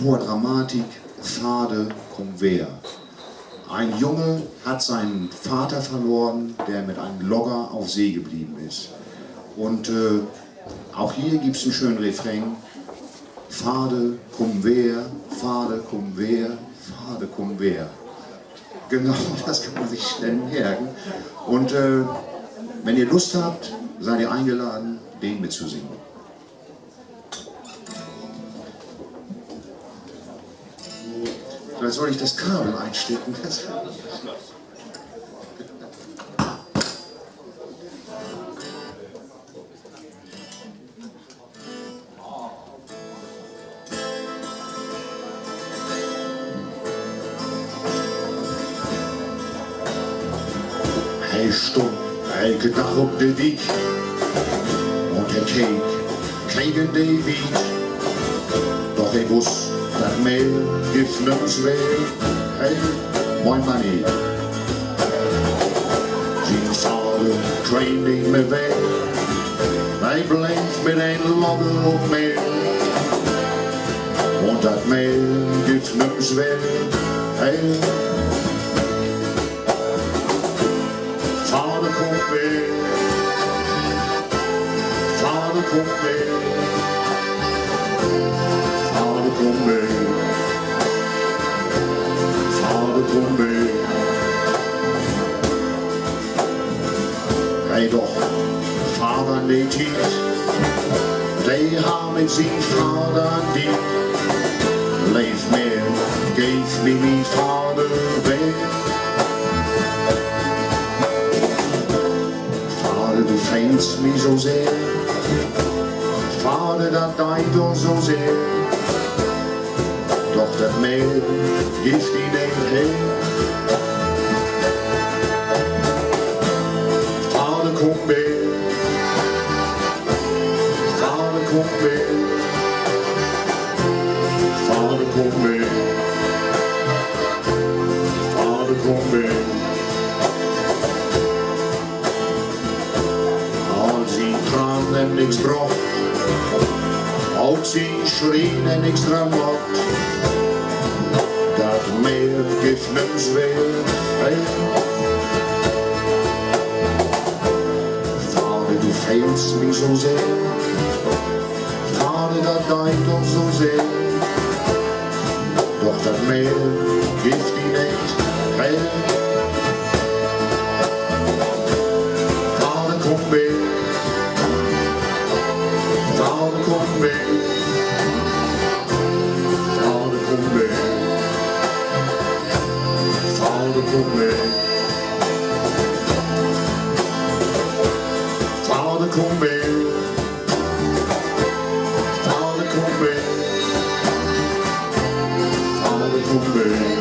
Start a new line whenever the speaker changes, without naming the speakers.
hoher Dramatik, Vater, kumm, weer. Ein Junge hat seinen Vater verloren, der mit einem Logger auf See geblieben ist. Und auch hier gibt es einen schönen Refrain. Vater, kumm, weer, Vater, kumm, weer, Vater, kumm, weer. Genau, das kann man sich schnell merken. Und wenn ihr Lust habt, seid ihr eingeladen, den mitzusingen. Vielleicht soll ich das Kabel einstecken. Hij stond elke dag op de wiek, und hij keek in de wiet. Doch hij wist dat meer gefnums weer, hey, moin Manni. Zijn vader kreeg niet meer weg, hij bleef met een logger op meer. Und dat meer gefnums weer, hey. Vader komt weer, vader komt weer, vader komt weer, vader komt weer. Hey doch, vader deed iets, die haar met zijn vader die. Leef meer, geef me mijn vader weer. Du fängst mich so sehr, Vater, das deint doch so sehr. Doch das Meer gibt ihn nicht her. Vater, komm mehr, Vater, komm mehr, Vater, komm mehr, Vater, komm mehr. En niks brok, ook zien schrien en niks dramat. Dat meer geeft niks weer, hey. Vader, du fehlst mich so sehr, Vader, dat deint doch so sehr. Doch dat meer geeft die nicht, hey. Vader, komm weer. Vader, kom mee. Vader, kom mee. Vader, kom mee. Vader, kom mee. Vader, kom mee. Vader, kom mee.